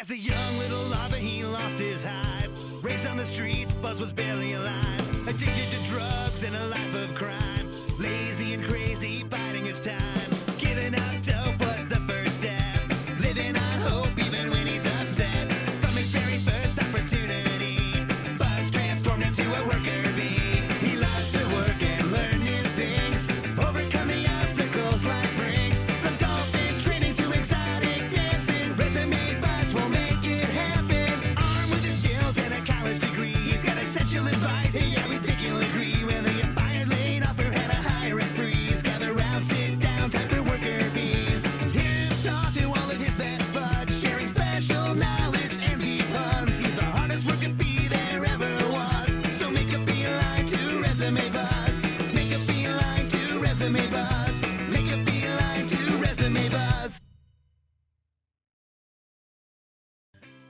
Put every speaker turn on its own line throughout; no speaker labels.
As a young little larva, he lost his hive. Raised on the streets, Buzz was barely alive. Addicted to drugs and a life of crime. Lazy and crazy, biding his time. Giving up dope was the first step. Living on hope even when he's upset. From his very first opportunity, Buzz transformed into a worker bee. He loves to work and learn new things. Overcome the obstacles life brings. From dolphin training to exotic dancing. Resume Buzz will make it happen. Armed with his skills and a college degree, he's got essential advice. Yeah, we think you'll agree. Whether you're fired, laid off, or had a hiring freeze, gather round, sit down, time for worker bees. Here to talk to all of his best buds, sharing special knowledge and bee puns. He's the hardest working bee there ever was. So make a beeline to Resume Buzz. Make a beeline to Resume Buzz. Make a beeline to Resume Buzz.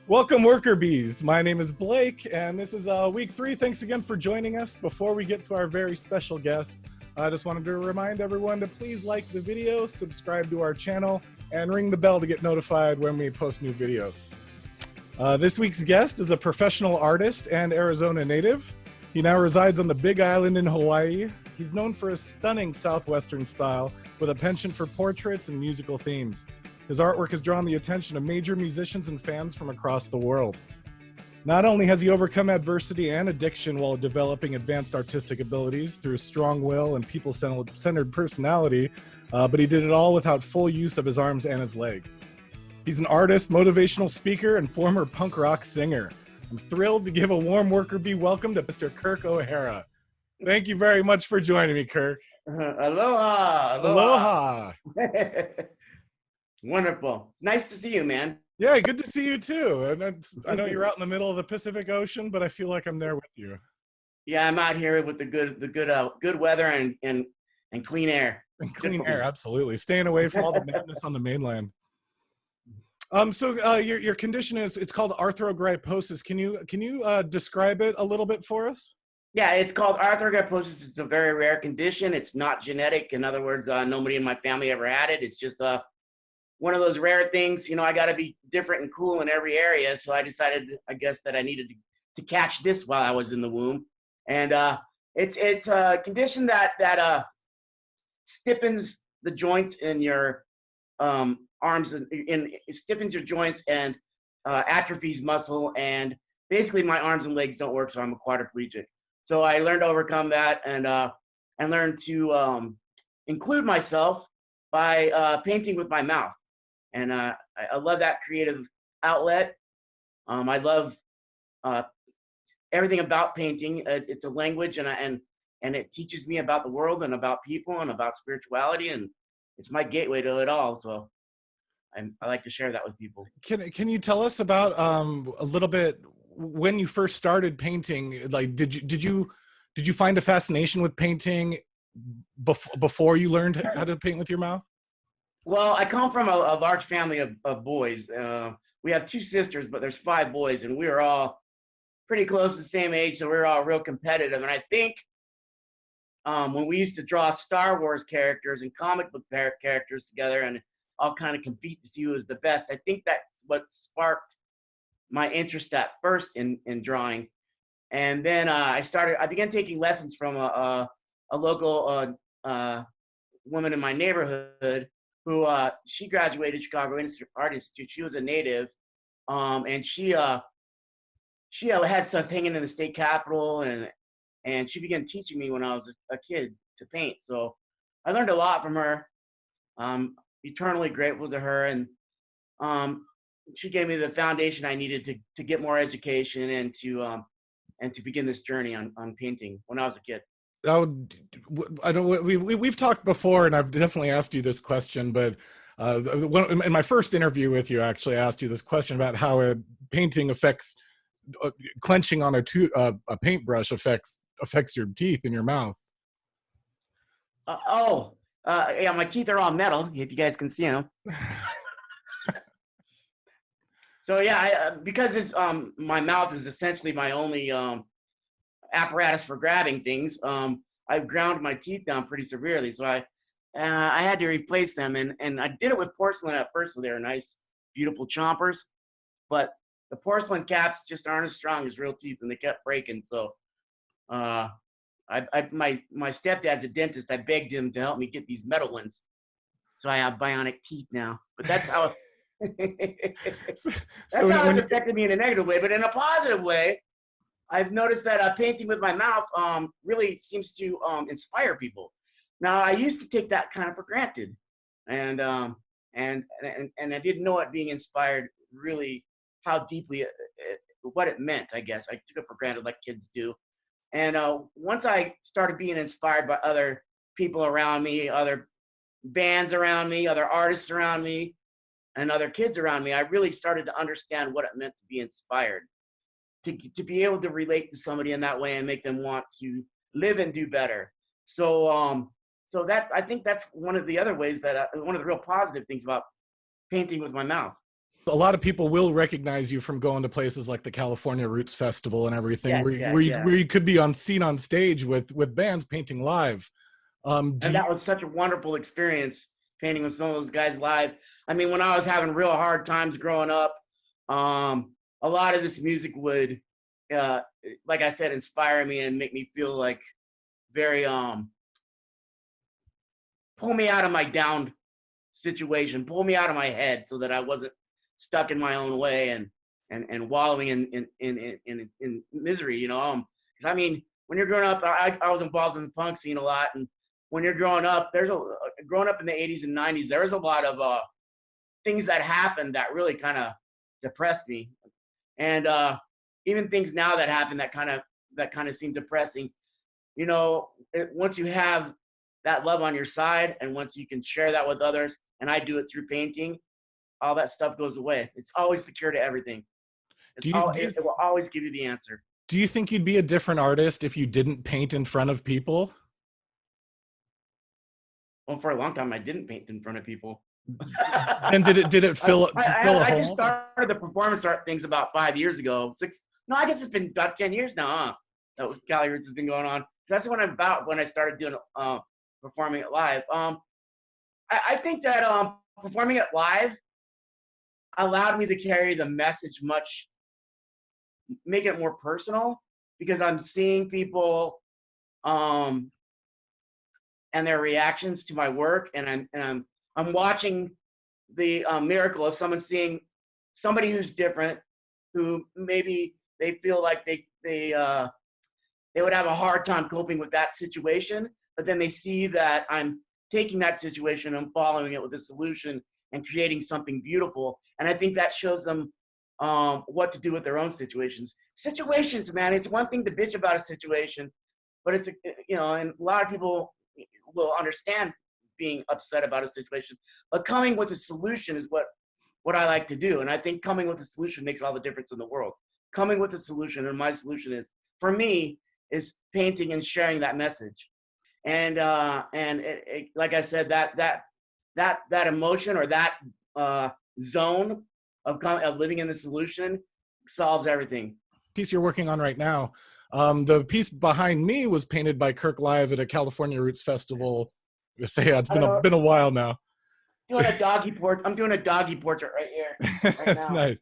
Welcome, worker bees. My name is Blake, and this is week 3. Thanks again for joining us. Before we get to our very special guest, I just wanted to remind everyone to please like the video, subscribe to our channel, and ring the bell to get notified when we post new videos. This week's guest is a professional artist and Arizona native. He now resides on the Big Island in Hawaii. He's known for his stunning Southwestern style with a penchant for portraits and musical themes. His artwork has drawn the attention of major musicians and fans from across the world. Not only has he overcome adversity and addiction while developing advanced artistic abilities through strong will and people-centered personality, but he did it all without full use of his arms and his legs. He's an artist, motivational speaker, and former punk rock singer. I'm thrilled to give a warm worker bee welcome to Mr. Kirk O'Hara. Thank you very much for joining me, Kirk.
Aloha.
Aloha.
Wonderful. It's nice to see you, man.
Yeah, good to see you too. And I know you're out in the middle of the Pacific Ocean, but I feel like I'm there with you.
Yeah, I'm out here with the good weather and clean air.
And clean air, absolutely. Staying away from all the madness on the mainland. So your condition it's called arthrogryposis. Can you describe it a little bit for us?
Yeah, it's called arthrogryposis. It's a very rare condition. It's not genetic. In other words, nobody in my family ever had it. It's just one of those rare things. You know, I got to be different and cool in every area. So I decided, I guess, that I needed to catch this while I was in the womb. And it's a condition that stiffens the joints in your arms, and it stiffens your joints and atrophies muscle. And basically, my arms and legs don't work, so I'm a quadriplegic. So I learned to overcome that and learned to include myself by painting with my mouth. And I love that creative outlet. I love everything about painting. It's a language, and it teaches me about the world and about people and about spirituality, and it's my gateway to it all. So I like to share that with people.
Can you tell us about a little bit when you first started painting? Like, did you find a fascination with painting before you learned how to paint with your mouth?
Well, I come from a large family of boys. We have 2 sisters, but there's 5 boys, and we were all pretty close to the same age, so we were all real competitive. And I think when we used to draw Star Wars characters and comic book characters together and all kind of compete to see who was the best, I think that's what sparked my interest at first in drawing. And then I began taking lessons from a local woman in my neighborhood who she graduated Chicago Art Institute. She was a native, and she had stuff hanging in the state capitol, and she began teaching me when I was a kid to paint. So I learned a lot from her. Eternally grateful to her, and she gave me the foundation I needed to get more education and to begin this journey on painting when I was a kid.
I know we've talked before, and I've definitely asked you this question, but in my first interview with you, actually, I asked you this question about how painting affects clenching on a paintbrush affects your teeth in your mouth.
Yeah, my teeth are all metal, if you guys can see them. So yeah, because it's my mouth is essentially my only apparatus for grabbing things. I've ground my teeth down pretty severely, so I had to replace them, and I did it with porcelain at first, so they were nice, beautiful chompers. but the porcelain caps just aren't as strong as real teeth, and they kept breaking. So my stepdad's a dentist. I begged him to help me get these metal ones, so I have bionic teeth now. But that's how that's
So
how
when
it's affected me in a negative way. But in a positive way, I've noticed that painting with my mouth really seems to inspire people. Now, I used to take that kind of for granted, and I didn't know it being inspired really how deeply what it meant. I guess I took it for granted like kids do. And once I started being inspired by other people around me, other bands around me, other artists around me, and other kids around me, I really started to understand what it meant to be inspired, to be able to relate to somebody in that way and make them want to live and do better. So so that, I think that's one of the other ways that one of the real positive things about painting with my mouth.
a lot of people will recognize you from going to places like the California Roots Festival and everything,
Yes,
where you could be seen on stage with bands painting live.
And that was such a wonderful experience, painting with some of those guys live. I mean, when I was having real hard times growing up, a lot of this music would, like I said, inspire me and make me feel like very, pull me out of my down situation, pull me out of my head so that I wasn't stuck in my own way and wallowing in misery, you know. Because I mean, when you're growing up, I was involved in the punk scene a lot, and when you're growing up, growing up in the 80s and 90s, there was a lot of things that happened that really kind of depressed me, and even things now that happen that kind of seem depressing. You know, once you have that love on your side, and once you can share that with others, and I do it through painting, all that stuff goes away. It's always the cure to everything. It will always give you the answer.
Do you think you'd be a different artist if you didn't paint in front of people?
Well, for a long time, I didn't paint in front of people.
And did it fill a
I
hole?
just started the performance art things about 5 years ago. No, I guess it's been about 10 years now, huh? That Cali Roots has been going on. So that's when I started doing performing it live. I think that performing it live allowed me to carry the message make it more personal, because I'm seeing people and their reactions to my work, and I'm watching the miracle of someone seeing somebody who's different, who maybe they feel like they would have a hard time coping with that situation, but then they see that I'm taking that situation and following it with a solution and creating something beautiful. And I think that shows them what to do with their own situations. Situations, man, it's one thing to bitch about a situation, but it's, you know, and a lot of people will understand being upset about a situation, but coming with a solution is what I like to do. And I think coming with a solution makes all the difference in the world. Coming with a solution, and my solution is, for me, is painting and sharing that message. And like I said, that emotion, or that zone of living in the solution, solves everything.
Piece you're working on right now, the piece behind me was painted by Kirk live at a California Roots Festival. It's been a while now.
I'm doing a doggy portrait right here. Right
That's
now.
nice.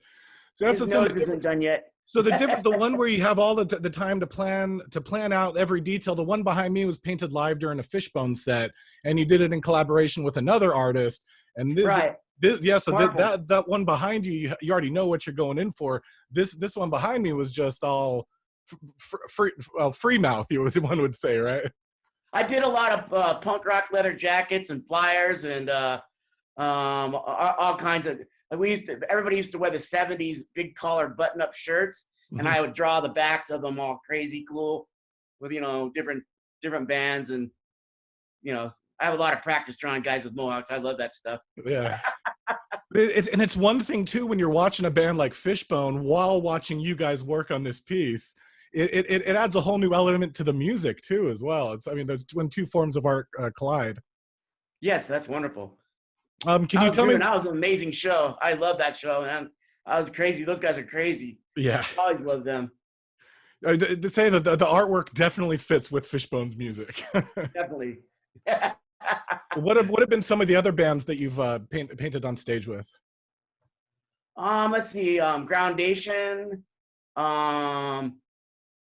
So that's
His
the
nose
thing.
isn't done yet.
So the one where you have all the time to plan out every detail. The one behind me was painted live during a Fishbone set, and you did it in collaboration with another artist. And that one behind you already know what you're going in for. This one behind me was just all free mouth, one would say, right?
I did a lot of punk rock leather jackets and flyers and all kinds of. Everybody used to wear the 70s big collar button-up shirts, and I would draw the backs of them all crazy cool with, you know, different bands. And, you know, I have a lot of practice drawing guys with mohawks. I love that stuff.
Yeah. And it's one thing too, when you're watching a band like Fishbone while watching you guys work on this piece, it adds a whole new element to the music too as well. There's when two forms of art collide.
Yes, that's wonderful.
Can you tell me?
That was an amazing show. I love that show, man. I was crazy. Those guys are crazy.
Yeah,
I always love them.
To say that the artwork definitely fits with Fishbone's music.
Definitely.
What have been some of the other bands that you've painted on stage with?
Let's see, Groundation. Um,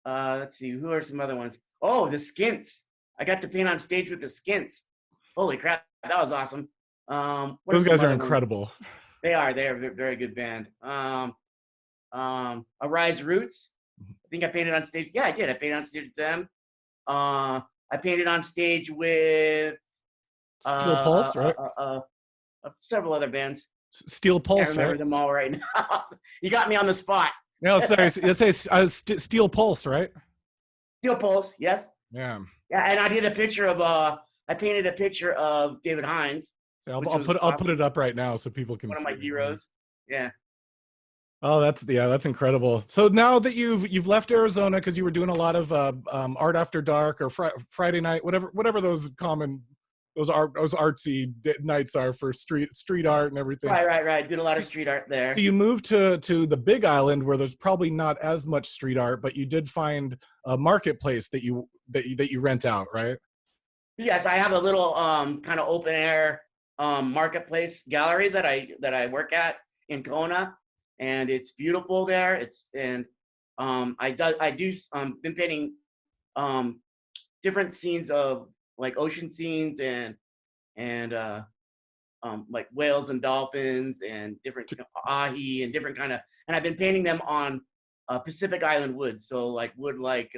let's see, who are some other ones? Oh, the Skints. I got to paint on stage with the Skints. Holy crap, that was awesome. What
Those
some
guys are
other ones?
incredible.
They are a very good band. Arise Roots. I think I painted on stage. Yeah, I did. I painted on stage with them. I painted on stage with
Steel Pulse, right?
several other bands.
Steel
Can't
Pulse,
remember
right?
them all right now. You got me on the spot.
No, sorry. Let's say Steel Pulse, right?
Steel Pulse, yes.
Yeah.
Yeah, and I did a picture of I painted a picture of David Hines,
So
which
I'll
was
put
awesome.
it up right now so people can
One of
see
my
it.
heroes. Yeah.
Oh, that's incredible. So now that you've left Arizona because you were doing a lot of art after dark or Friday night, whatever those artsy nights are for street art and everything.
Right. Did a lot of street art there.
So you moved to the Big Island where there's probably not as much street art, but you did find a marketplace that you rent out, right?
Yes, I have a little kind of open air marketplace gallery that I work at in Kona, and it's beautiful there. I do been painting different scenes of like ocean scenes and like whales and dolphins and different ahi and different kind of, and I've been painting them on Pacific Island woods. So like wood like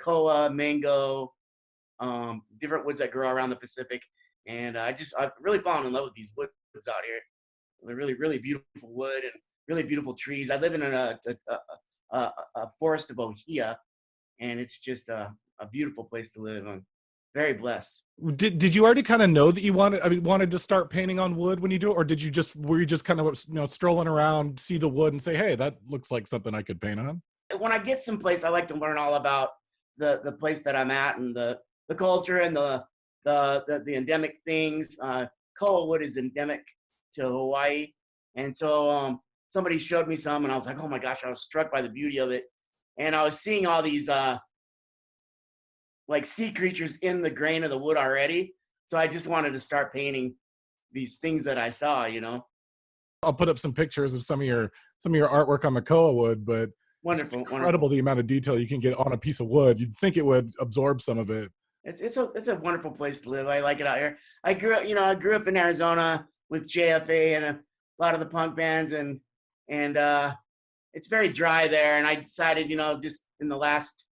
koa, mango, different woods that grow around the Pacific. And I've really fallen in love with these woods out here. They're really beautiful wood and really beautiful trees. I live in a forest of ohia, and it's just a beautiful place to live. I'm very blessed.
Did you already kind of know that you wanted to start painting on wood when you do it, or were you just kind of strolling around, see the wood and say, hey, that looks like something I could paint on?
When I get someplace, I like to learn all about the place that I'm at and the culture and the endemic things. Koa wood is endemic to Hawaii, and so somebody showed me some, and I was like, oh my gosh, I was struck by the beauty of it, and I was seeing all these like sea creatures in the grain of the wood already. So I just wanted to start painting these things that I saw.
I'll put up some pictures of some of your artwork on the koa wood, but
Wonderful,
it's incredible the amount of detail you can get on a piece of wood. You'd think it would absorb some of it.
It's a wonderful place to live. I like it out here. I grew up in Arizona with JFA and a lot of the punk bands, and it's very dry there. And I decided, just in the last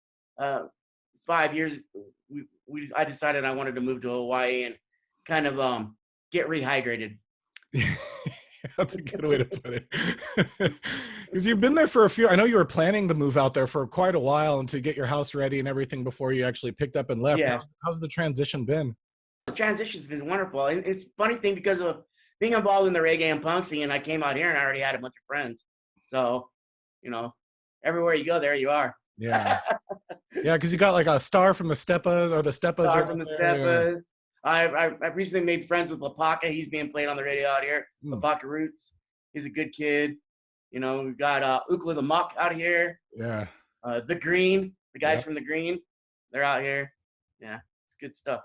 5 years, I decided I wanted to move to Hawaii and kind of get rehydrated.
That's a good way to put it. Because you've been there for I know you were planning to move out there for quite a while and to get your house ready and everything before you actually picked up and left.
Yeah.
How's the transition been?
The transition's been wonderful. It's a funny thing because of being involved in the reggae and punk scene. I came out here and I already had a bunch of friends. So, everywhere you go, there you are.
Yeah. Yeah, because you got like a Star from the Steppas or the Steppas.
Star from the Steppas. Yeah. I recently made friends with Lapaka. He's being played on the radio out here. Lapaka Roots. He's a good kid. We've got Ukla the Muck out here.
Yeah.
The Green. The guys from the Green. They're out here. Yeah, it's good stuff.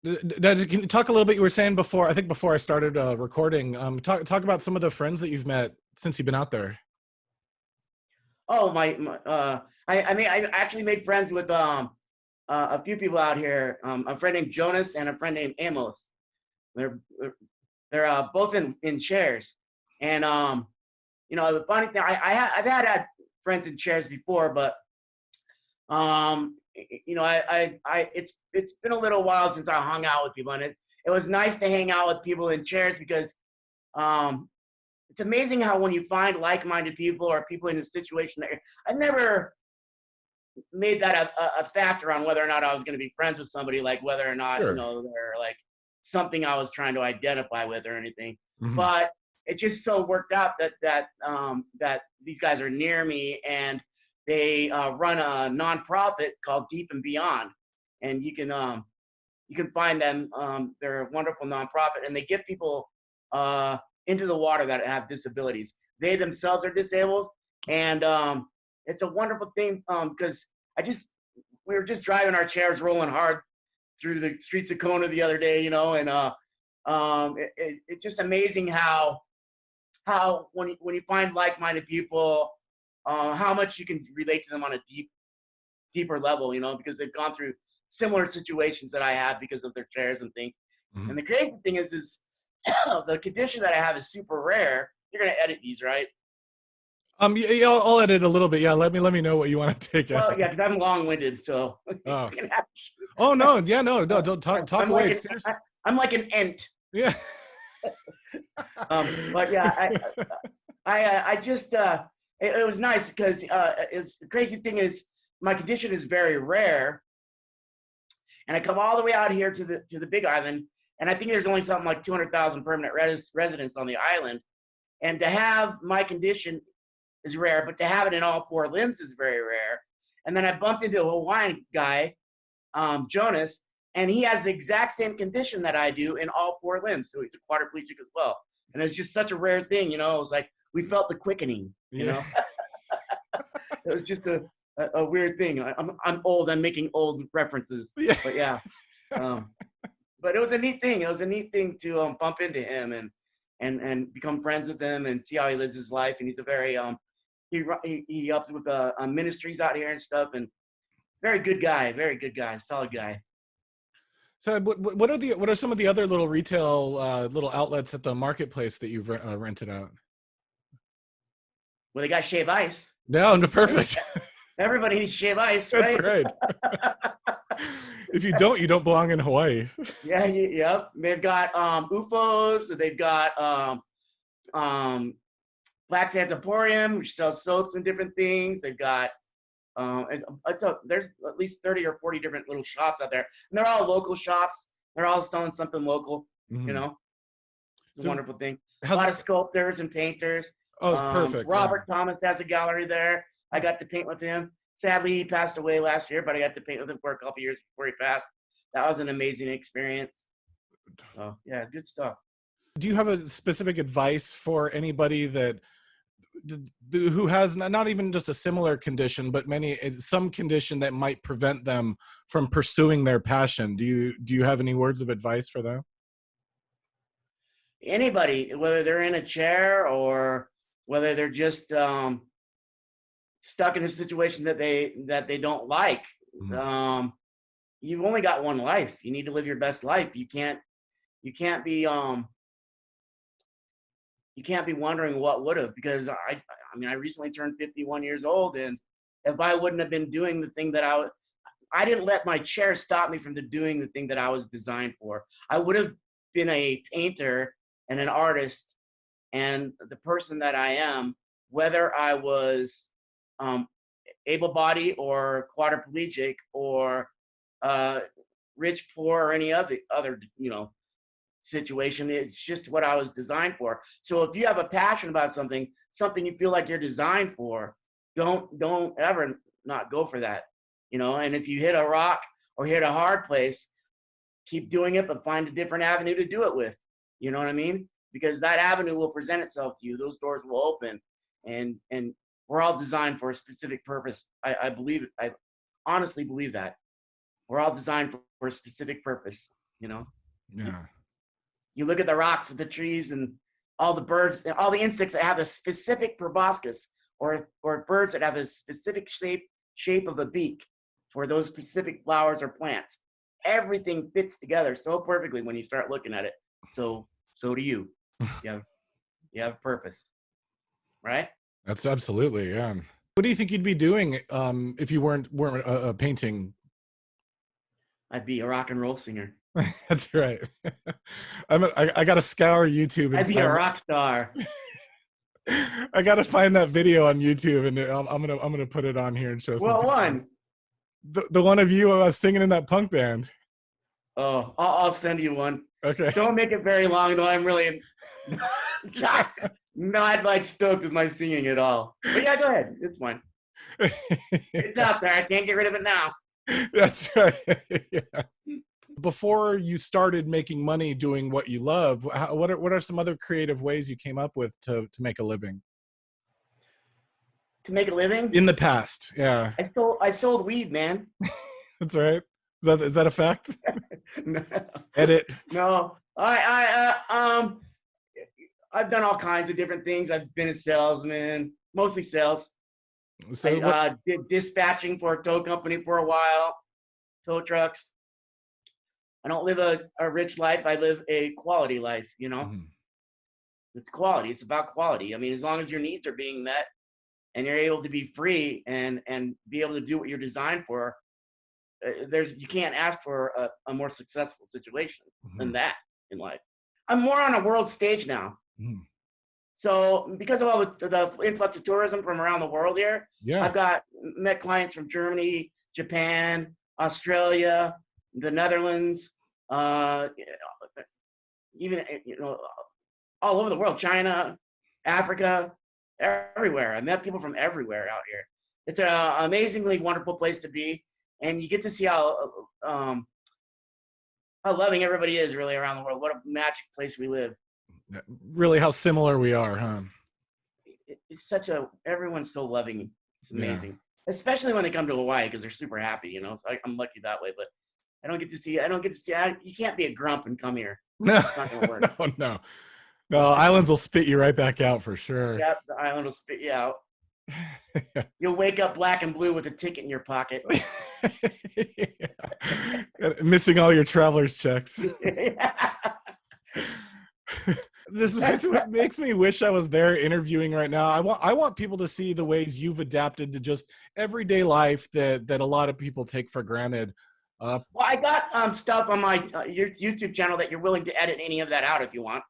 Can you talk a little bit? You were saying before I started recording. Talk about some of the friends that you've met since you've been out there.
Oh I actually made friends with a few people out here. A friend named Jonas and a friend named Amos. They're both in chairs, and the funny thing, I've had friends in chairs before, but it's been a little while since I hung out with people, and it was nice to hang out with people in chairs because it's amazing how when you find like-minded people or people in a situation that I've never made that a factor on whether or not I was going to be friends with somebody, like whether or not they're like something I was trying to identify with or anything. Mm-hmm. But it just so worked out that these guys are near me, and they run a nonprofit called Deep and Beyond, and you can find them. They're a wonderful nonprofit, and they get people into the water that have disabilities. They themselves are disabled, and it's a wonderful thing because we were just driving our chairs rolling hard through the streets of Kona the other day, and it's just amazing how how when you find like-minded people, how much you can relate to them on a deeper level, you know, because they've gone through similar situations that I have because of their chairs and things.
Mhm.
And the crazy thing is the condition that I have is super rare. You're gonna edit these, right?
Yeah, I'll edit a little bit. Yeah, let me know what you want to take out.
Well, yeah, because I'm long-winded, so.
Oh. Oh no, yeah, no, don't talk
I'm
away.
like I'm like an ent.
Yeah.
But yeah, I just it was nice because it's the crazy thing is my condition is very rare, and I come all the way out here to the Big Island, and I think there's only something like 200,000 permanent residents on the island, and to have my condition is rare, but to have it in all four limbs is very rare. And then I bumped into a Hawaiian guy, Jonas, and he has the exact same condition that I do in all four limbs, so he's a quadriplegic as well. And it's just such a rare thing, you know. It was like we felt the quickening, you know. It was just a weird thing. I'm old. I'm making old references, but yeah. But it was a neat thing. It was a neat thing to bump into him and become friends with him and see how he lives his life. And he's a very he helps with ministries out here and stuff. And very good guy, solid guy.
So what are some of the other little retail little outlets at the marketplace that you've rented out?
Well, they got Shave Ice.
No, perfect.
Everybody needs Shave Ice, right?
That's right. If you don't belong in Hawaii.
Yeah, yep. They've got UFOs. They've got Black Sands Emporium, which sells soaps and different things. They've got there's at least 30 or 40 different little shops out there, and they're all local shops. They're all selling something local.
Mm-hmm.
You know, it's a wonderful thing. A
How's
lot of sculptors and painters.
Oh, perfect.
Robert Thomas has a gallery there. I got to paint with him. Sadly, he passed away last year, but I got to paint with him for a couple years before he passed. That was an amazing experience. Oh, yeah, good stuff.
Do you have a specific advice for anybody that who has not even just a similar condition, but some condition that might prevent them from pursuing their passion? Do you have any words of advice for them?
Anybody, whether they're in a chair or whether they're just stuck in a situation that they don't like. Mm-hmm. You've only got one life. You need to live your best life. You can't be wondering what would have, because I recently turned 51 years old, and if I wouldn't have been doing the thing that I didn't let my chair stop me from doing the thing that I was designed for. I would have been a painter and an artist and the person that I am, whether I was able-bodied or quadriplegic or rich, poor, or any other situation. It's just what I was designed for. So if you have a passion about something you feel like you're designed for, don't ever not go for that, and if you hit a rock or hit a hard place, keep doing it, but find a different avenue to do it with. You know what I mean? Because that avenue will present itself to you. Those doors will open, and we're all designed for a specific purpose. I believe it. I honestly believe that we're all designed for a specific purpose. Yeah. You look at the rocks and the trees and all the birds and all the insects that have a specific proboscis, or birds that have a specific shape of a beak for those specific flowers or plants. Everything fits together so perfectly when you start looking at it. So do you. You have purpose, right?
That's absolutely, yeah. What do you think you'd be doing if you weren't painting?
I'd be a rock and roll singer.
That's right. I got to scour YouTube. And
I'd be a rock star.
I got to find that video on YouTube, and I'm gonna put it on here and show.
What one?
The one of you singing in that punk band.
Oh, I'll send you one.
Okay.
Don't make it very long, though. I'm really not like stoked with my singing at all. But yeah, go ahead. It's fine. It's out there. I can't get rid of it now.
That's right. Yeah. Before you started making money doing what you love, what are some other creative ways you came up with to make a living?
To make a living?
In the past, yeah.
I sold weed, man.
That's right. Is that a fact?
No.
Edit.
No. I've done all kinds of different things. I've been a salesman, mostly sales.
So
I did dispatching for a tow company for a while, tow trucks. I don't live a rich life. I live a quality life, you know?
Mhm.
It's quality. It's about quality. I mean, as long as your needs are being met and you're able to be free and be able to do what you're designed for, you can't ask for a more successful situation than
Mhm.
that in life. I'm more on a world stage now.
Mhm.
So because of all the influx of tourism from around the world here,
Yeah.
I've got met clients from Germany, Japan, Australia, the Netherlands, uh, even all over the world, China, Africa, everywhere. I met people from everywhere out here. It's an amazingly wonderful place to be, and you get to see um, how loving everybody is really around the world. What a magic place we live.
Really, how similar we are, huh?
It's everyone's so loving. It's
Yeah.
amazing, especially when they come to Hawaii because they're super happy. You know, so I'm lucky that way. But I don't get to see. You can't be a grump and come here.
No,
It's not gonna work.
no. Islands will spit you right back out for sure.
Yeah, the island will spit you out. You'll wake up black and blue with a ticket in your pocket.
Yeah. Missing all your traveler's checks. This is what makes me wish I was there interviewing right now. I want people to see the ways you've adapted to just everyday life that a lot of people take for granted.
Well, I got stuff on my your YouTube channel that you're willing to edit any of that out if you want.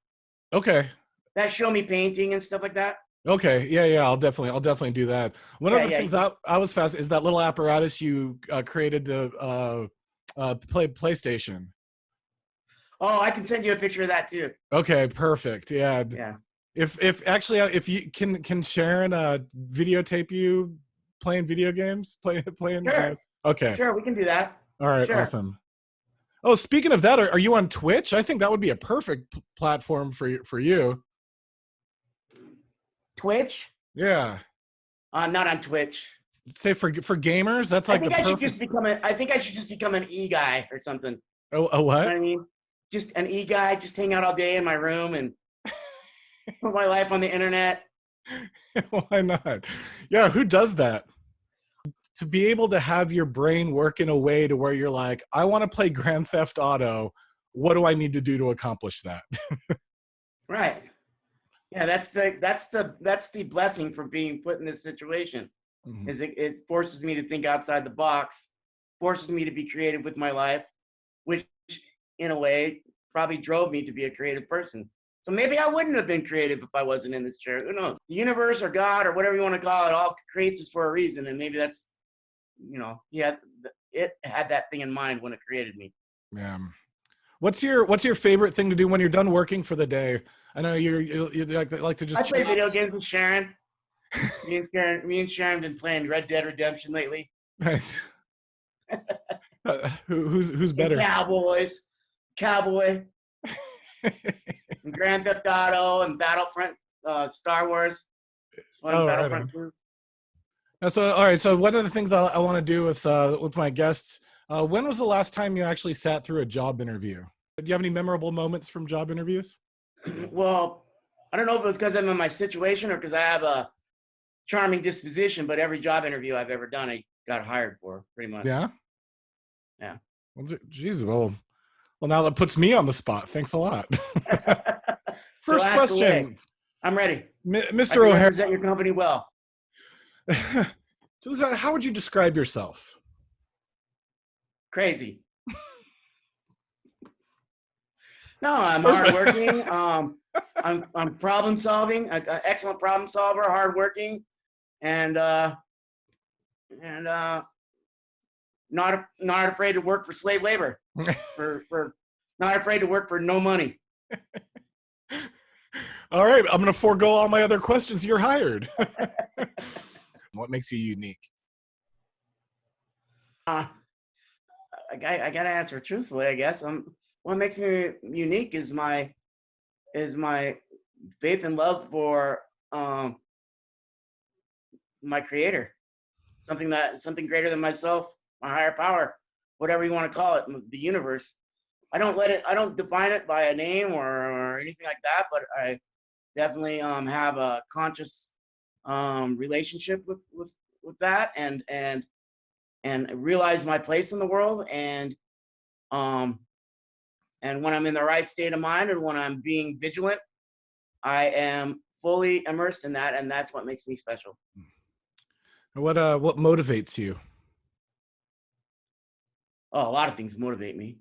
Okay.
That show me painting and stuff like that.
Okay. Yeah. I'll definitely do that. One of the
Yeah.
things I was fascinated is that little apparatus you created to play PlayStation.
Oh, I can send you a picture of that too.
Okay. Perfect. Yeah.
Yeah.
If actually if you can Sharon videotape you playing video games, playing.
Sure.
Okay.
Sure, we can do that.
All right.
Sure.
Awesome. Oh, speaking of that, are you on Twitch? I think that would be a perfect platform for you.
Twitch?
Yeah.
Not on Twitch.
Say for gamers, that's like the perfect.
I think I should just become an e guy or something.
Oh, a
You know
what?
what I mean? Just an e guy, just hang out all day in my room and put my life on the internet.
Why not? Yeah, who does that? To be able to have your brain work in a way to where you're like, I want to play Grand Theft Auto. What do I need to do to accomplish that?
Right. Yeah, that's the blessing from being put in this situation.
Mhm.
Is it forces me to think outside the box, forces me to be creative with my life, which in a way probably drove me to be a creative person. So maybe I wouldn't have been creative if I wasn't in this chair. Who knows? The universe or God or whatever you want to call it all creates us for a reason, and maybe that's, it had that thing in mind when it created me.
Yeah. What's your favorite thing to do when you're done working for the day? I know you like to just.
I play
chill out.
video games with Sharon. Me and Sharon have been playing Red Dead Redemption lately.
Nice. Who's better?
Cowboy, and Grand Theft Auto and Battlefront, Star Wars. It's fun.
Oh,
Battlefront
right
2.
So, all right. So, one of the things I want to do with my guests, when was the last time you actually sat through a job interview? Do you have any memorable moments from job interviews?
Well, I don't know if it was because I'm in my situation or because I have a charming disposition, but every job interview I've ever done, I got hired for, pretty much.
Yeah.
Yeah.
Well, geez. Well, now that puts me on the spot. Thanks a lot. First question.
Away. I'm ready.
Mr.
I
O'Hara.
represent your company well.
So, how would you describe yourself?
Crazy. No, I'm hardworking. I'm problem solving. Excellent problem solver, hardworking, and not afraid to work for slave labor. for not afraid to work for no money.
All right, I'm going to forego all my other questions. You're hired. What makes you unique?
I gotta answer truthfully, I guess. What makes me unique is my faith and love for my creator, something greater than myself, my higher power, whatever you want to call it, the universe. I don't define it by a name or anything like that, but definitely have a conscious relationship with that, and realize my place in the world, um and when I'm in the right state of mind and when I'm being vigilant, I am fully immersed in that, and that's what makes me special.
What motivates you?
Oh, a lot of things motivate me.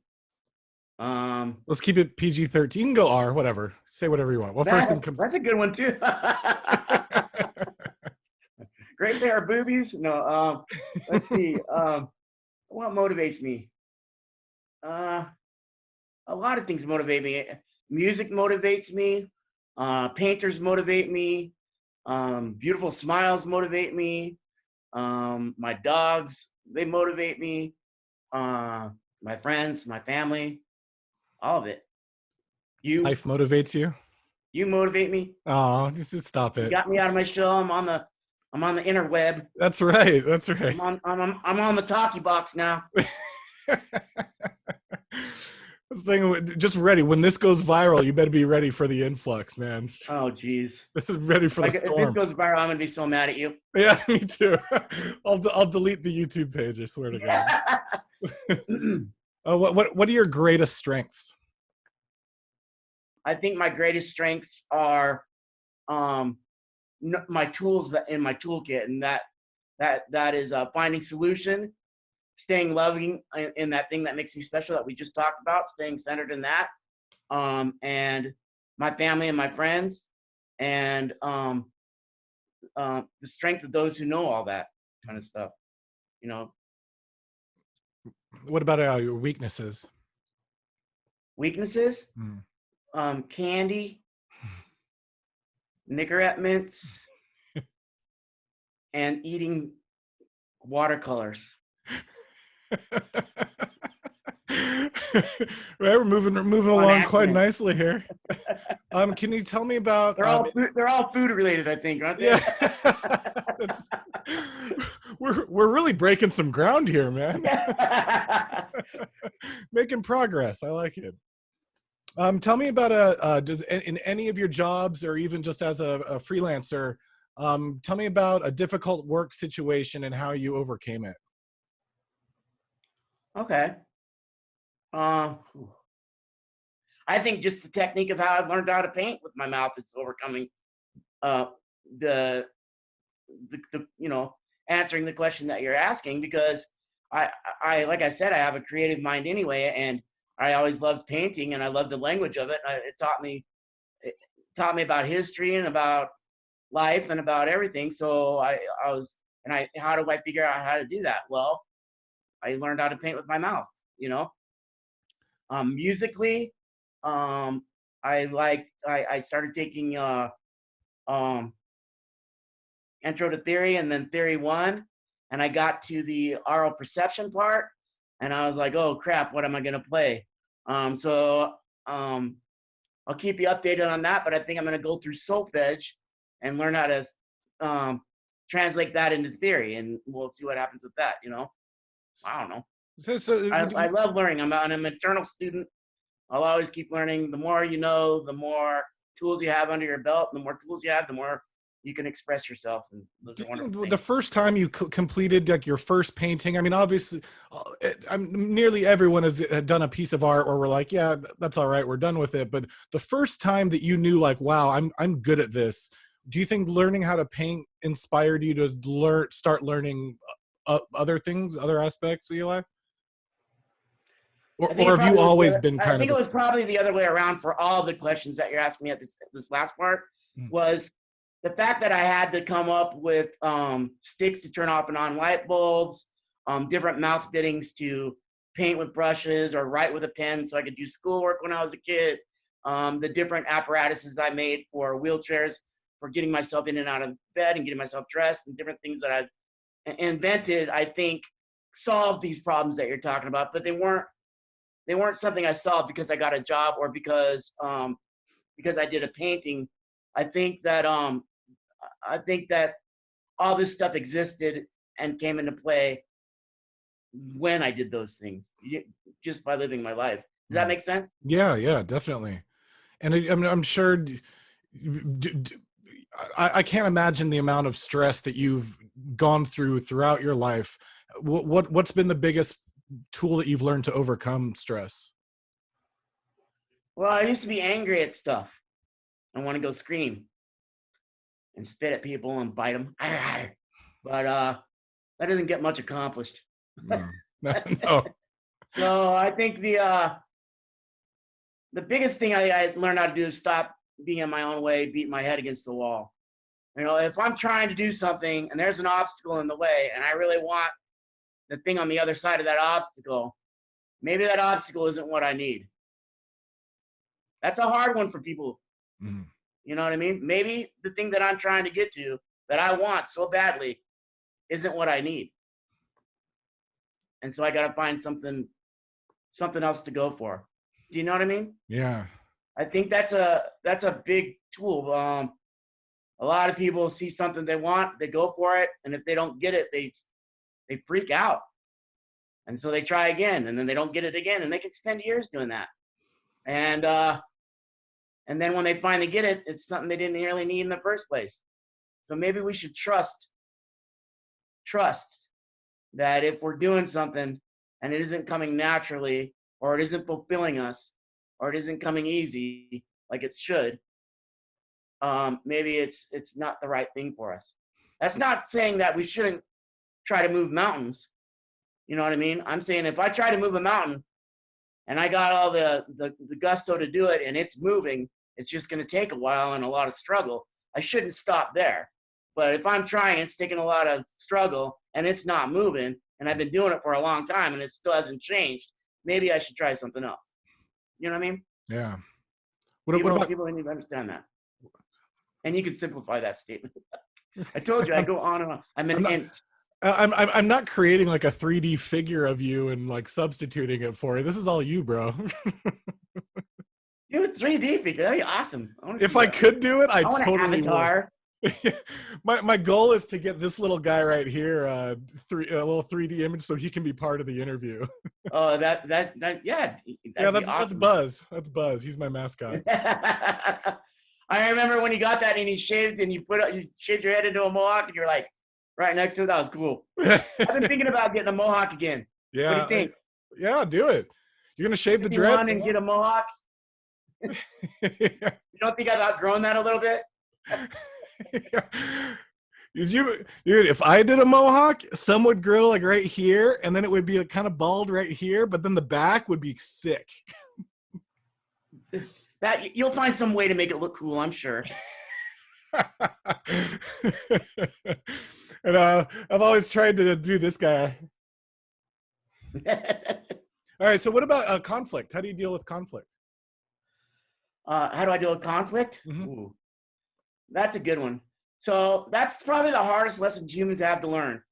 Let's keep it PG-13. Go R, whatever. Say whatever you want. Well, first thing comes.
That's a good one too. Great pair of boobies. No, let's see. What motivates me? A lot of things motivate me. Music motivates me. Painters motivate me. Beautiful smiles motivate me. My dogs, they motivate me. My friends, my family, all of it.
Life motivates you?
You motivate me.
Oh, just stop it.
You got me out of my shell. I'm on the interweb.
That's right. That's right.
I'm on the talkie box now.
This thing, just ready. When this goes viral, you better be ready for the influx, man.
Oh, geez.
This is ready for the storm.
If this goes viral, I'm gonna be so mad at you.
Yeah, me too. I'll delete the YouTube page. I swear to God. What are your greatest strengths?
I think my greatest strengths are my tools that in my toolkit, and that is finding solution, staying loving in that thing that makes me special that we just talked about, staying centered in that, and my family and my friends, and the strength of those who know all that kind of stuff. You know,
What about your weaknesses?
weaknesses, candy, Nicorette mints, and eating watercolors.
Right, we're moving along quite nicely here. Can you tell me about?
They're all food related, I think, aren't they?
Yeah. We're really breaking some ground here, man. Making progress. I like it. Tell me about does in any of your jobs, or even just as a freelancer, tell me about a difficult work situation and how you overcame it.
Okay. I think just the technique of how I've learned how to paint with my mouth is overcoming the answering the question that you're asking, because I like I said, I have a creative mind anyway, and I always loved painting, and I loved the language of it. It taught me about history and about life and about everything. So how do I figure out how to do that? Well, I learned how to paint with my mouth, musically, I started taking intro to theory and then theory 1, and I got to the aural perception part, and I was like, oh crap, what am I going to play? So I'll keep you updated on that, but I think I'm going to go through solfege and learn how to translate that into theory, and we'll see what happens with that. I don't know. I love learning. I'm an eternal student. I'll always keep learning. The more you know, the more tools you have under your belt. The more tools you have, the more you can express yourself. And those are wonderful things.
The first time you completed like your first painting, I mean, obviously, nearly everyone has done a piece of art where we're like, yeah, that's all right, we're done with it. But the first time that you knew, like, wow, I'm good at this. Do you think learning how to paint inspired you to start learning other things, other aspects of your life? Or have you always been kind of?
I think it was probably the other way around for all the questions that you're asking me at this last part. Was the fact that I had to come up with sticks to turn off and on light bulbs, different mouth fittings to paint with brushes or write with a pen so I could do schoolwork when I was a kid, the different apparatuses I made for wheelchairs, for getting myself in and out of bed and getting myself dressed, and different things that I've invented, I think, solved these problems that you're talking about. But they weren't something I solved because I got a job or because I did a painting. I think that all this stuff existed and came into play when I did those things, just by living my life. Does that make sense?
Yeah, definitely. And I'm sure I can't imagine the amount of stress that you've gone throughout your life. What's been the biggest tool that you've learned to overcome stress?
Well, I used to be angry at stuff. I want to go scream and spit at people and bite them. But that doesn't get much accomplished.
No. No.
So I think the biggest thing I learned how to do is stop being in my own way, beating my head against the wall. You know, if I'm trying to do something and there's an obstacle in the way and I really want the thing on the other side of that obstacle, maybe that obstacle isn't what I need. That's a hard one for people.
Mm.
You know what I mean? Maybe the thing that I'm trying to get to that I want so badly isn't what I need. And so I got to find something else to go for. Do you know what I mean?
Yeah.
I think that's a big tool. A lot of people see something they want, they go for it, and if they don't get it, they freak out. And so they try again, and then they don't get it again, and they can spend years doing that. And then when they finally get it, it's something they didn't really need in the first place. So maybe we should trust that if we're doing something and it isn't coming naturally, or it isn't fulfilling us, or it isn't coming easy like it should, maybe it's not the right thing for us. That's not saying that we shouldn't try to move mountains. You know what I mean? I'm saying if I try to move a mountain and I got all the gusto to do it and it's moving, it's just going to take a while and a lot of struggle. I shouldn't stop there. But if I'm trying, it's taking a lot of struggle and it's not moving, and I've been doing it for a long time and it still hasn't changed, maybe I should try something else. You know what I mean?
Yeah.
People need to understand that. And you can simplify that statement. I told you I go on and on.
I'm not creating like a 3D figure of you and like substituting it for you. This is all you, bro.
Do a 3D figure. That'd be awesome.
If I could do it, I
want
totally
an avatar.
would. My goal is to get this little guy right here, a little 3D image, so he can be part of the interview.
Oh, yeah.
Yeah, that's
awesome.
that's Buzz. That's Buzz. He's my mascot.
I remember when you got that and he shaved and you shaved your head into a mohawk and you're like right next to it. That was cool. I've been thinking about getting a mohawk again.
Yeah.
What do you think?
Yeah, do it. You're gonna shave the dreads
and get a mohawk. You don't think I've outgrown that a little bit?
Dude, if I did a mohawk, some would grow like right here, and then it would be kind of bald right here, but then the back would be sick.
That you'll find some way to make it look cool, I'm sure.
And I've always tried to do this guy. All right, so what about conflict? How do you deal with conflict?
How do I deal with conflict?
Mm-hmm.
Ooh, that's a good one. So that's probably the hardest lesson humans have to learn,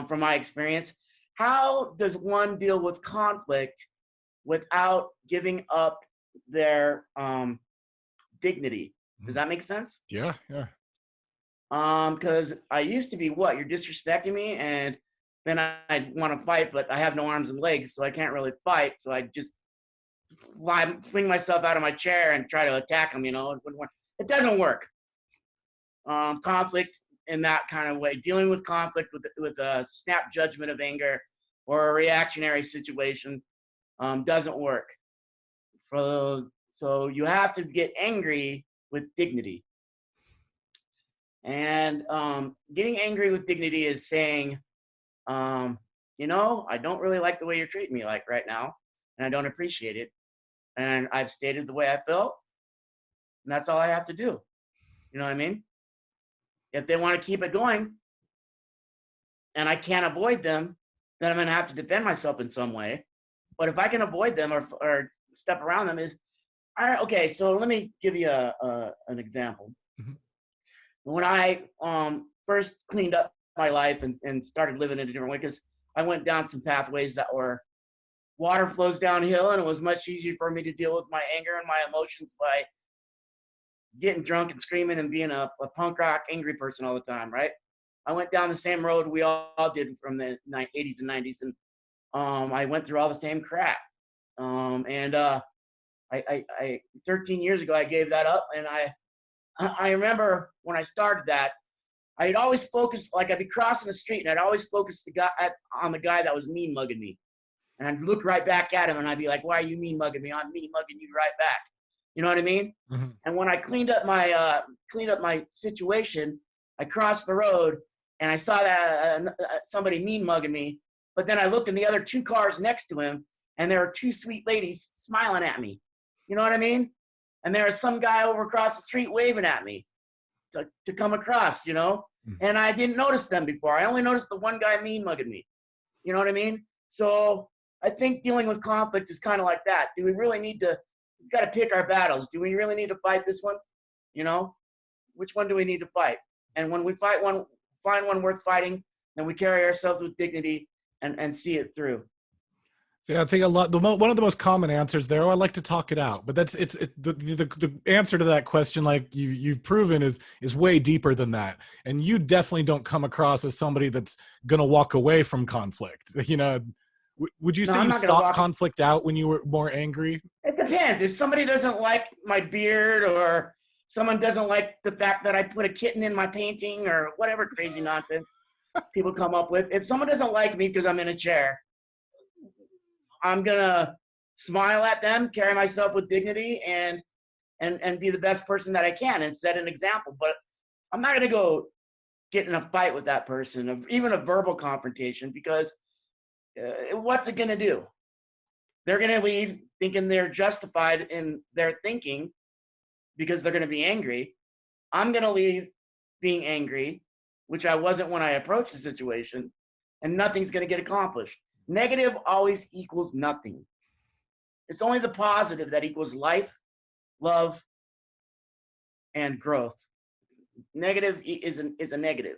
from my experience. How does one deal with conflict without giving up their dignity? Does that make sense?
Yeah.
Because I used to be you're disrespecting me, and then I want to fight, but I have no arms and legs, so I can't really fight. So I just fling myself out of my chair and try to attack them. You know, it doesn't work. Conflict in that kind of way, dealing with conflict with a snap judgment of anger or a reactionary situation, doesn't work. So you have to get angry with dignity. And getting angry with dignity is saying, I don't really like the way you're treating me like right now, and I don't appreciate it. And I've stated the way I felt, and that's all I have to do. You know what I mean? If they want to keep it going and I can't avoid them, then I'm going to have to defend myself in some way. But if I can avoid them or step around them, all right, okay, so let me give you an example. Mm-hmm. When I first cleaned up my life and started living in a different way, because I went down some pathways that were water flows downhill, and it was much easier for me to deal with my anger and my emotions by getting drunk and screaming and being a punk rock angry person all the time, right? I went down the same road we all did from the 80s and 90s, and I went through all the same crap. I 13 years ago, I gave that up, and I remember when I started that, I'd always focus, like I'd be crossing the street and I'd always focus on the guy that was mean mugging me. And I'd look right back at him and I'd be like, why are you mean mugging me? I'm mean mugging you right back. You know what I mean?
Mhm.
And when I cleaned up my situation, I crossed the road and I saw that somebody mean mugging me. But then I looked in the other 2 cars next to him and there were 2 sweet ladies smiling at me. You know what I mean? And there was some guy over across the street waving at me to come across, you know? And I didn't notice them before. I only noticed the one guy mean mugging me. You know what I mean? So I think dealing with conflict is kind of like that. Do we really need to, we've got to pick our battles. Do we really need to fight this one? You know, which one do we need to fight? And when we find one worth fighting, then we carry ourselves with dignity and see it through.
Yeah, I think one of the most common answers there, oh, I like to talk it out, but the answer to that question, like you've proven, is way deeper than that. And you definitely don't come across as somebody that's going to walk away from conflict. You know, would you say you sought conflict out when you were more angry?
It depends. If somebody doesn't like my beard, or someone doesn't like the fact that I put a kitten in my painting, or whatever crazy nonsense people come up with. If someone doesn't like me because I'm in a chair, I'm gonna smile at them, carry myself with dignity, and be the best person that I can, and set an example. But I'm not gonna go get in a fight with that person, even a verbal confrontation, because what's it gonna do? They're gonna leave thinking they're justified in their thinking because they're gonna be angry. I'm gonna leave being angry, which I wasn't when I approached the situation, and nothing's gonna get accomplished. Negative always equals nothing. It's only the positive that equals life, love, and growth. Negative is a negative.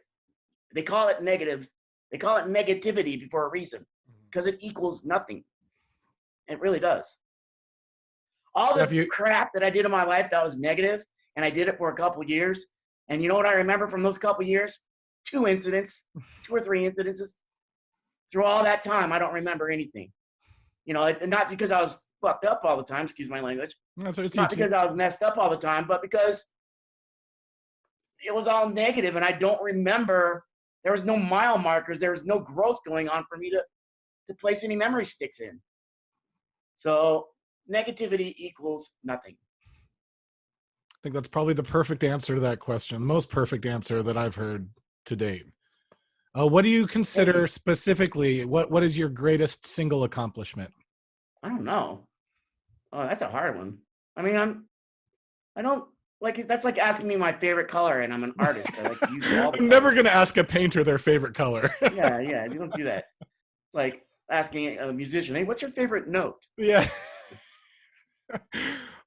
They call it negative. They call it negativity for a reason, because it equals nothing. It really does. All the crap that I did in my life that was negative, and I did it for a couple years. And you know what I remember from those couple years? 2 or 3 incidences. Through all that time, I don't remember anything. You know, not because I was fucked up all the time, excuse my language. Not because I was messed up all the time, but because it was all negative, and I don't remember. There was no mile markers. There was no growth going on for me to place any memory sticks in. So negativity equals nothing.
I think that's probably the perfect answer to that question. Most perfect answer that I've heard to date. What do you consider specifically? What is your greatest single accomplishment?
I don't know. Oh, that's a hard one. I mean, I don't like, that's like asking me my favorite color, and I'm an artist. I like to use all the
I'm never going to ask a painter their favorite color.
yeah, you don't do that. Like asking a musician, hey, what's your favorite note?
Yeah.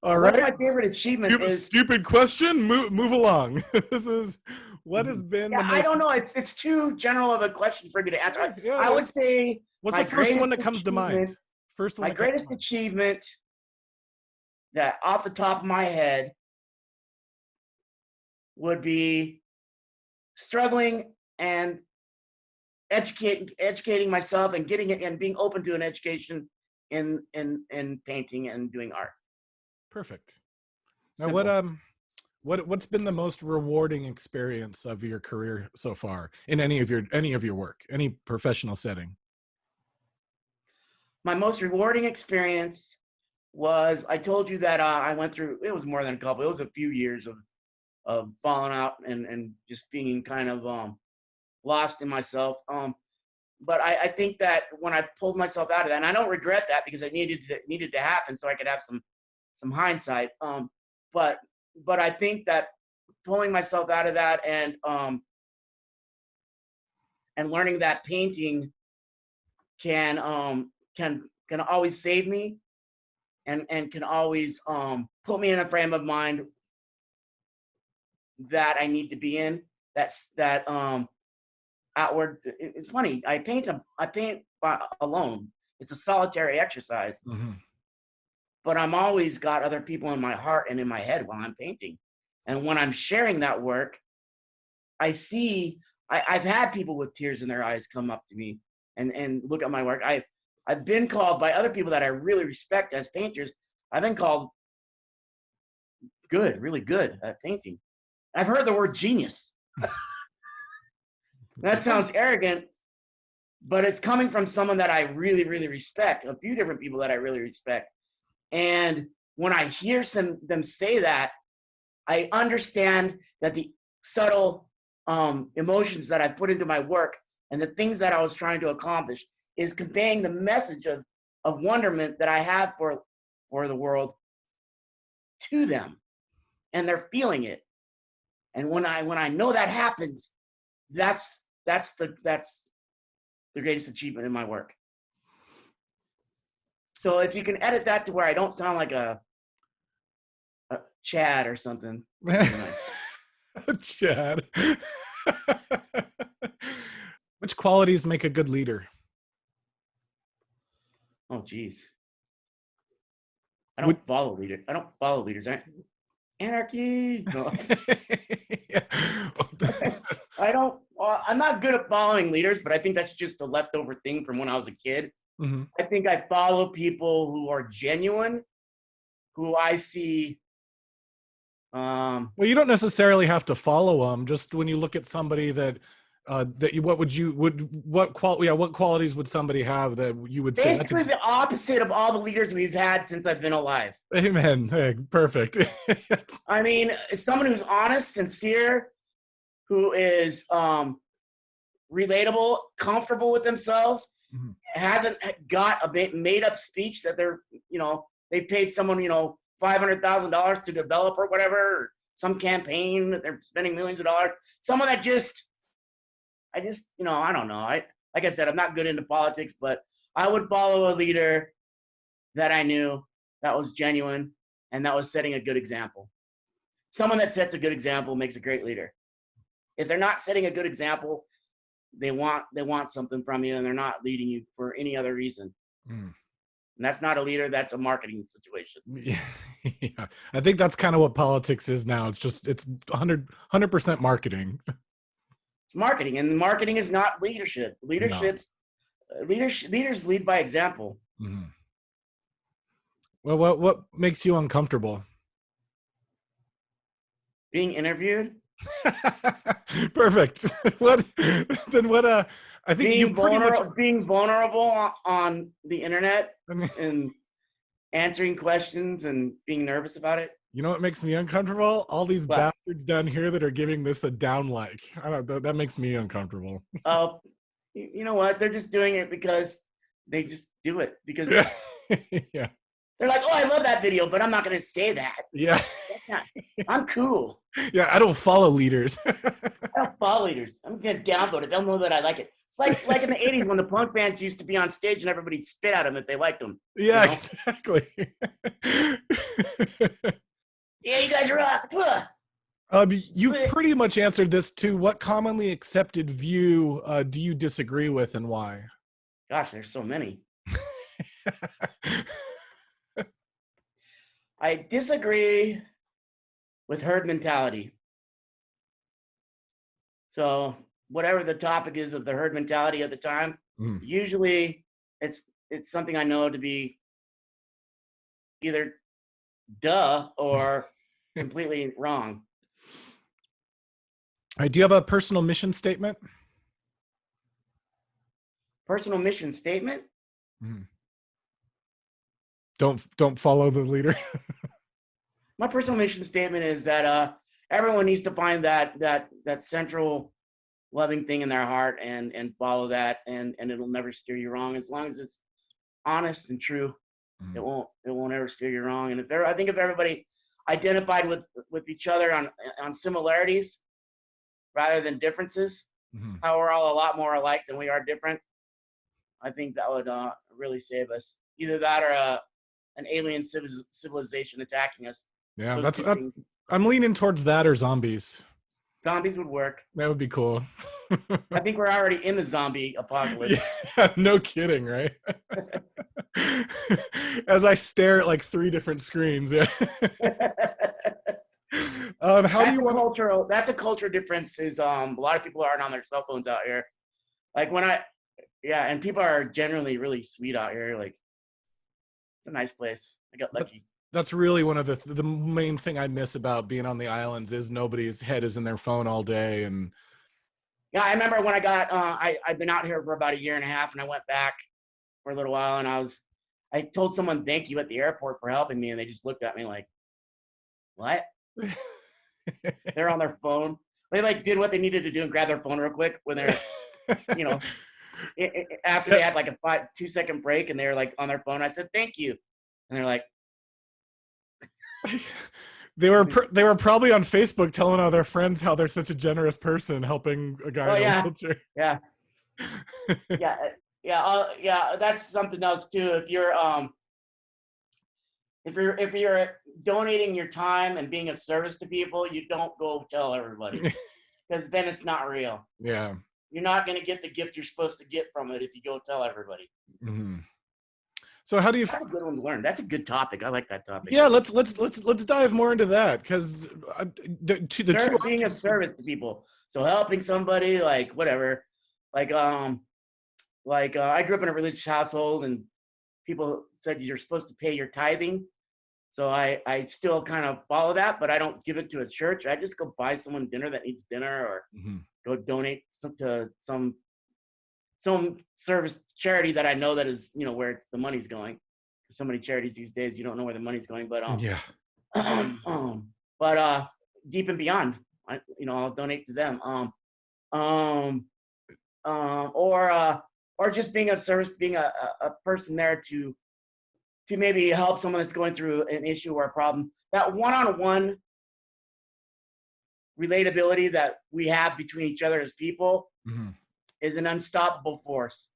All right.
My favorite achievement is
stupid question. Move along. This is what has been the most.
I don't know. It's too general of a question for me to answer.
Yeah,
I would say,
what's the first one that comes to mind?
My greatest achievement, that off the top of my head, would be struggling and educating myself and getting it and being open to an education in painting and doing art.
Perfect. Now, what's been the most rewarding experience of your career so far in any of your work, any professional setting?
My most rewarding experience was, I told you that I went through, it was more than a couple, it was a few years of falling out and just being kind of lost in myself. But I think that when I pulled myself out of that, and I don't regret that, because it needed to happen so I could have some hindsight. But I think that pulling myself out of that and learning that painting can always save me and can always put me in a frame of mind that I need to be in. That outward. It's funny. I paint alone. It's a solitary exercise.
Mm-hmm.
But I'm always got other people in my heart and in my head while I'm painting. And when I'm sharing that work, I see, I've had people with tears in their eyes come up to me and look at my work. I've been called by other people that I really respect as painters. I've been called really good at painting. I've heard the word genius. That sounds arrogant, but it's coming from someone that I really, really respect, a few different people that I really respect. And when I hear them say that, I understand that the subtle emotions that I put into my work and the things that I was trying to accomplish is conveying the message of wonderment that I have for the world to them, and they're feeling it. And when I know that happens, that's the greatest achievement in my work. So if you can edit that to where I don't sound like a Chad or something.
Chad. Which qualities make a good leader?
Oh, geez. I don't follow leaders. Anarchy. No. I don't. I'm not good at following leaders, but I think that's just a leftover thing from when I was a kid.
Mm-hmm.
I think I follow people who are genuine, who I see.
Well, you don't necessarily have to follow them. Just when you look at somebody what qualities would somebody have that you would say?
Basically, the opposite of all the leaders we've had since I've been alive.
Amen. Hey, perfect.
I mean, someone who's honest, sincere, who is relatable, comfortable with themselves,
mm-hmm.
hasn't got a made-up speech that they paid someone, $500,000 to develop or whatever, or some campaign that they're spending millions of dollars. Someone that I don't know. Like I said, I'm not good into politics, but I would follow a leader that I knew that was genuine and that was setting a good example. Someone that sets a good example makes a great leader. If they're not setting a good example, they want something from you and they're not leading you for any other reason. Mm. And that's not a leader, that's a marketing situation.
Yeah. I think that's kind of what politics is now. It's 100% marketing.
It's marketing, and marketing is not leadership. Leaders lead by example.
Mm-hmm. Well, what makes you uncomfortable?
Being interviewed.
Perfect. I think
being vulnerable on the internet and answering questions and being nervous about it.
You know what makes me uncomfortable? All these bastards down here that are giving this a down like. I don't know, that makes me uncomfortable.
Oh, you know what? They're just doing it because they just do it because
yeah.
They're like, oh, I love that video, but I'm not going to say that.
Yeah.
I'm cool.
Yeah, I don't follow leaders.
I don't follow leaders. I'm going to downvote it. They'll know that I like it. It's like in the 80s when the punk bands used to be on stage and everybody'd spit at them if they liked them.
Yeah, exactly.
Yeah, you guys rock.
You've pretty much answered this too. What commonly accepted view do you disagree with and why?
Gosh, there's so many. I disagree with herd mentality. So whatever the topic is of the herd mentality at the time, usually it's something I know to be either duh or completely wrong.
All right, do you have a personal mission statement?
Personal mission statement?
Don't follow the leader.
My personal mission statement is that everyone needs to find that central loving thing in their heart and follow that, and it'll never steer you wrong as long as it's honest and true. It won't ever steer you wrong. And I think if everybody identified with each other on similarities rather than differences, how we're all a lot more alike than we are different, I think that would really save us. Either that or an alien civilization attacking us.
Yeah, I'm leaning towards that or zombies.
Zombies would work.
That would be cool.
I think we're already in the zombie apocalypse.
Yeah, no kidding, right? As I stare at like 3 different screens. Yeah. That's a cultural difference. Is a lot of people aren't on their cell phones out here. Like and people are generally really sweet out here. Like, it's a nice place. I got lucky. That's really one of the main thing I miss about being on the islands is nobody's head is in their phone all day. And
Yeah, I remember when I got, I've been out here for about a year and a half, and I went back for a little while, and I told someone thank you at the airport for helping me, and they just looked at me like, what? They're on their phone. They like did what they needed to do and grab their phone real quick when they're, you know, after they had like a 2-second break and they were like on their phone. I said thank you, and they're like,
they were probably on Facebook telling all their friends how they're such a generous person helping a guy
oh
in a
yeah,
wheelchair.
yeah, yeah. That's something else too. If you're donating your time and being of service to people, you don't go tell everybody, because then it's not real.
Yeah.
You're not going to get the gift you're supposed to get from it if you go tell everybody.
Mm-hmm. So how do you?
That's a good one to learn. That's a good topic. I like that topic.
Yeah, let's dive more into that, because
Being of service to people. So helping somebody, like whatever, like I grew up in a religious household, and people said you're supposed to pay your tithing. So I still kind of follow that, but I don't give it to a church. I just go buy someone dinner that needs dinner, or go donate to some service charity that I know that is, where the money's going. So many charities these days, you don't know where the money's going, but
yeah.
But Deep and Beyond, I'll donate to them. Or just being of service, being a person there to maybe help someone that's going through an issue or a problem. That one-on-one relatability that we have between each other as people is an unstoppable force,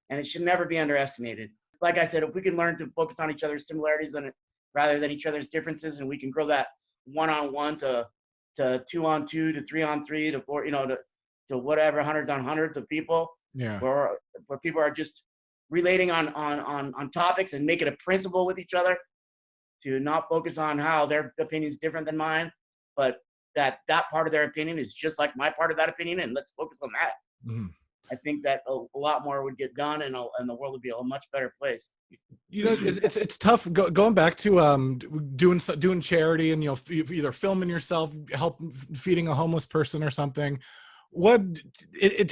and it should never be underestimated. Like I said, if we can learn to focus on each other's similarities rather than each other's differences, and we can grow that one-on-one to 2-on-2 to 3-on-3 to 4, to whatever, hundreds on hundreds of people, where people are just relating on topics, and make it a principle with each other to not focus on how their opinion is different than mine, but that part of their opinion is just like my part of that opinion, and let's focus on that. I think that a lot more would get done, and the world would be a much better place.
It's tough going back to doing charity, and either filming yourself help feeding a homeless person or something. I hate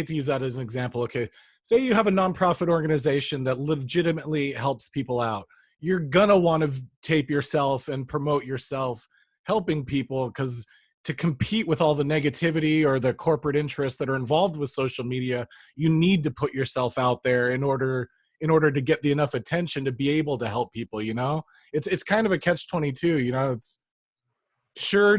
to use that as an example. Okay, say you have a nonprofit organization that legitimately helps people out. You're gonna want to tape yourself and promote yourself helping people, because to compete with all the negativity or the corporate interests that are involved with social media, you need to put yourself out there in order to get enough attention to be able to help people. It's kind of a catch-22. It's sure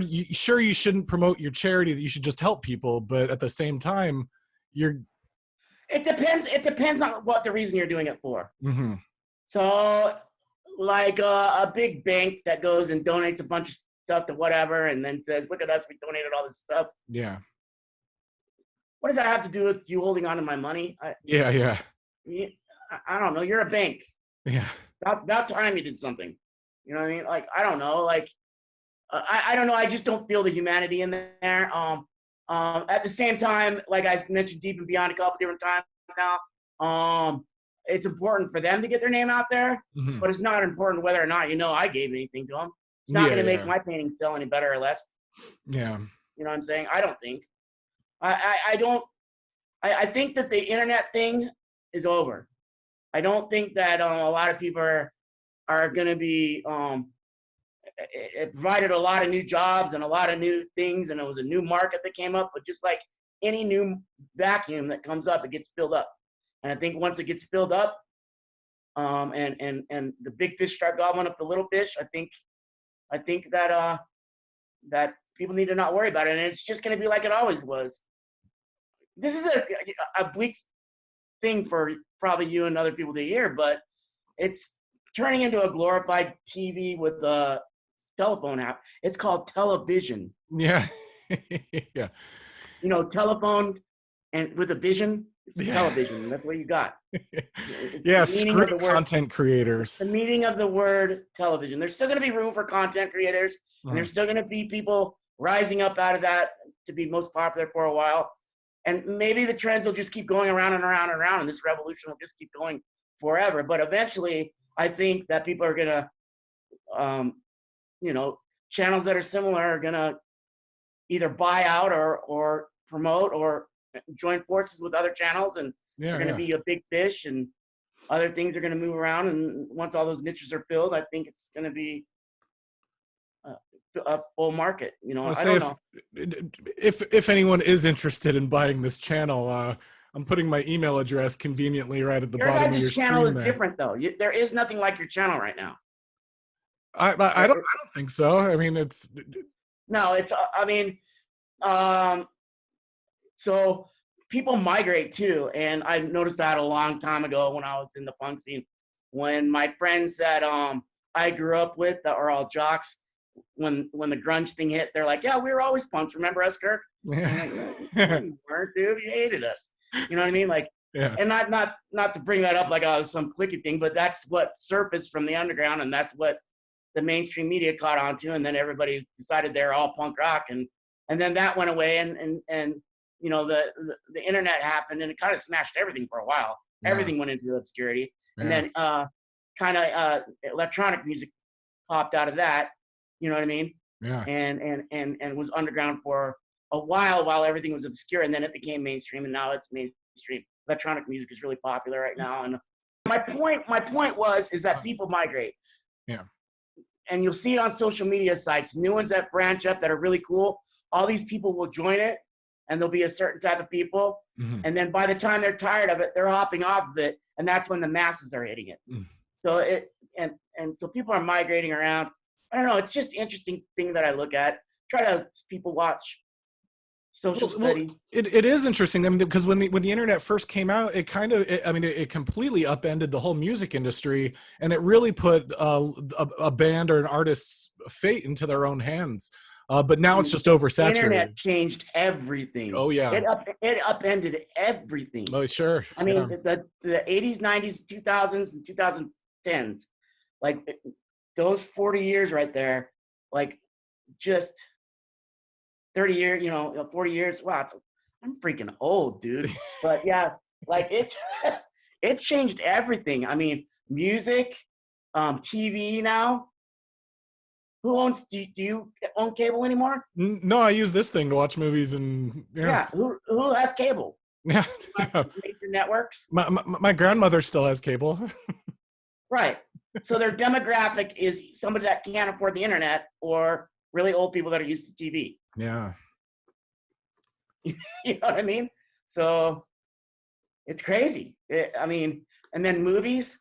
you shouldn't promote your charity, that you should just help people, but at the same time,
it depends on what the reason you're doing it for. So like a big bank that goes and donates a bunch of stuff to whatever, and then says, look at us, we donated all this stuff.
Yeah.
What does that have to do with you holding on to my money?
Yeah.
I don't know. You're a bank.
Yeah.
About time you did something. You know what I mean? Like, I don't know. Like, I don't know. I just don't feel the humanity in there. At the same time, like I mentioned Deep and Beyond a couple different times now, it's important for them to get their name out there, but it's not important whether or not I gave anything to them. It's not going to make my painting sell any better or less.
Yeah.
You know what I'm saying? I don't think. I think that the internet thing is over. I don't think that a lot of people are going to be. It provided a lot of new jobs and a lot of new things, and it was a new market that came up. But just like any new vacuum that comes up, it gets filled up. And I think once it gets filled up, and the big fish start gobbling up the little fish, I think that that people need to not worry about it, and it's just going to be like it always was. This is a bleak thing for probably you and other people to hear, but it's turning into a glorified TV with a telephone app. It's called television.
Yeah. Yeah.
Telephone and with a vision. It's television. That's what you got.
Yeah, screw content creators.
The meaning of the word television. There's still going to be room for content creators, and there's still going to be people rising up out of that to be most popular for a while. And maybe the trends will just keep going around and around and around, and this revolution will just keep going forever. But eventually, I think that people are going to you know, channels that are similar are gonna either buy out or promote or join forces with other channels, and
Yeah,
they're gonna
yeah.
be a big fish, and other things are gonna move around. And once all those niches are filled, I think it's gonna be a full market. You know,
I'll
I
say
don't know.
if anyone is interested in buying this channel, I'm putting my email address conveniently right at the
Your
bottom of
guys'
your
channel
screen
is
there.
different though. There is nothing like your channel right now.
I don't think so. I mean, it's
No, it's I mean, um, so people migrate too, and I noticed that a long time ago when I was in the punk scene. When my friends that I grew up with that are all jocks, when the grunge thing hit, they're like, "Yeah, we were always punks. Remember us, Kirk?" And I'm like, "No, you weren't, dude. You hated us." You know what I mean? Like,
yeah,
and not to bring that up like I was some clicky thing, but that's what surfaced from the underground, and that's what the mainstream media caught on to, and then everybody decided they're all punk rock, and then that went away, and you know the internet happened, and it kind of smashed everything for a while.
yeah,
Everything went into obscurity, and
yeah,
then kind of electronic music popped out of that. You know what I mean?
yeah.
And was underground for a while everything was obscure, and then it became mainstream, and now it's mainstream. Electronic music is really popular right now, and my point is that people migrate,
Yeah.
and you'll see it on social media sites. New ones that branch up that are really cool. All these people will join it, and there'll be a certain type of people.
Mhm.
And then by the time they're tired of it, they're hopping off of it, and that's when the masses are hitting it.
Mm.
So so people are migrating around. I don't know. It's just an interesting thing that I look at. Try to people watch social
Well,
studies.
it is interesting. I mean, because when the internet first came out, it kind of, it completely upended the whole music industry, and it really put a band or an artist's fate into their own hands. But now it's just
The internet
oversaturated.
changed everything.
Oh yeah.
It upended everything.
Oh sure.
I
Yeah.
mean, the 80s, 90s, 2000s, and 2010s, like those 40 years right there, like just 30 years, 40 years. Wow, I'm freaking old, dude. But yeah, like it's it changed everything. I mean, music, TV now. Do you own cable anymore?
No, I use this thing to watch movies, and yeah,
Yeah, who has cable?
yeah. Yeah.
Major networks.
My grandmother still has cable.
Right. So their demographic is somebody that can't afford the internet or really old people that are used to TV.
Yeah.
You know what I mean? So it's crazy. I mean, and then movies,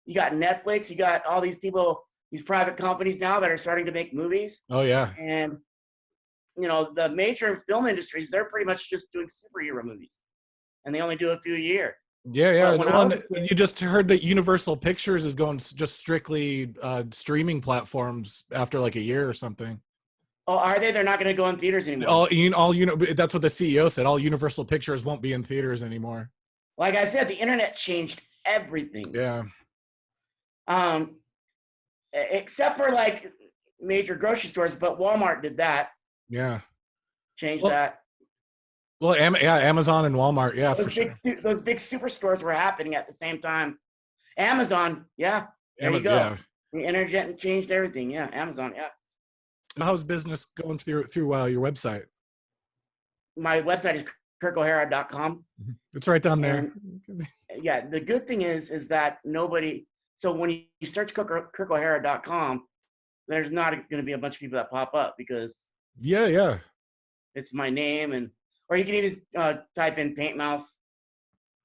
you got Netflix, you got all these people, these private companies now that are starting to make movies.
Oh yeah.
And, the major film industries, they're pretty much just doing superhero movies. And they only do a few a year.
Yeah, yeah.
But when I was a
You
kid,
just heard that Universal Pictures is going just strictly streaming platforms after like a year or something.
oh, are they? They're not going to go in theaters anymore.
That's what the CEO said. All Universal Pictures won't be in theaters anymore.
Like I said, the internet changed everything.
Yeah,
Except for like major grocery stores, but Walmart did that,
yeah.
changed
Well,
that.
yeah, Amazon and Walmart, yeah, for sure.
Those big superstores were happening at the same time. Amazon, yeah, there you go.
Yeah.
The internet changed everything. Yeah, Amazon, yeah.
How's business going through your website?
My website is kirkohara.com.
It's right down there.
And yeah, the good thing is that nobody. So when you search kirkohara.com, there's not going to be a bunch of people that pop up because
Yeah, yeah.
it's my name, or you can even type in Paintmouth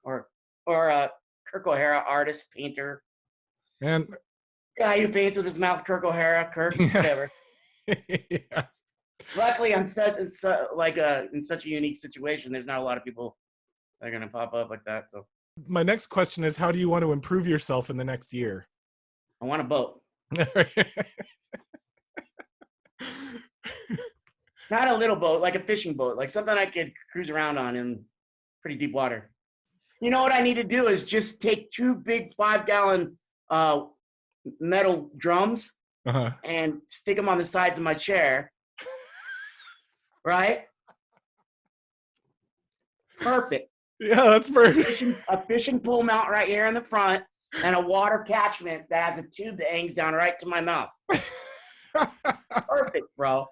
or Kirk O'Hara, artist, painter,
And
guy who paints with his mouth, Kirk O'Hara, whatever.
yeah.
Luckily, I'm in such a unique situation. There's not a lot of people that are gonna pop up like that. So
My next question is, how do you want to improve yourself in the next year?
I want a boat, not a little boat, like a fishing boat, like something I could cruise around on in pretty deep water. You know what I need to do is just take 2 big 5-gallon metal drums
Uh-huh.
and stick them on the sides of my chair. Right? Perfect.
Yeah, that's perfect.
A fishing pole mount right here in the front, and a water catchment that has a tube that hangs down right to my mouth. Perfect, bro.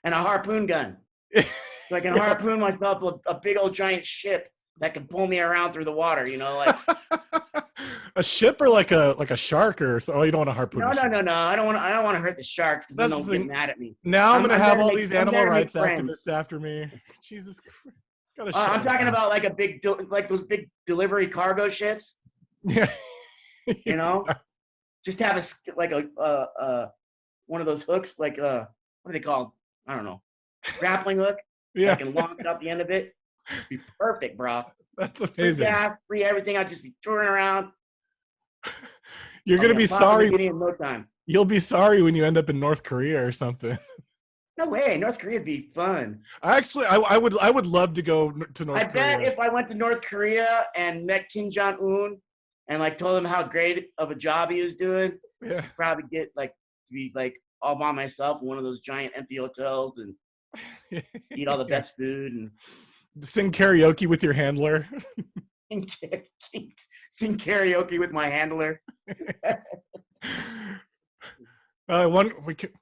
And a harpoon gun. So I can harpoon myself with a big old giant ship that can pull me around through the water, you know, like
A ship or like a shark or so. Oh, you don't want to harpoon
no.
a shark.
I don't want to hurt the sharks because then
That's
they'll
the
get
thing.
mad at me.
Now I'm gonna have all
make-
these
I'm
animal
there to make
rights
friends.
activists after me. Jesus Christ. Gotta
I'm
shut
talking
down.
about like a big, like those big delivery cargo ships,
Yeah.
you know, just have a one of those hooks, like what are they called? I don't know, grappling hook.
Yeah.
I can launch out the end of it. Be perfect, bro.
That's
Free
amazing.
gas, free everything. I'll just be touring around.
You're gonna be sorry.
In no time.
You'll be sorry when you end up in North Korea or something.
No way. North Korea would be fun.
Actually, I would love to go to North
I
Korea.
bet if I went to North Korea and met Kim Jong-un and like told him how great of a job he was doing,
Yeah.
I'd probably get like to be like all by myself in one of those giant empty hotels and eat all the best food and
Sing karaoke with your handler.
sing karaoke with my handler.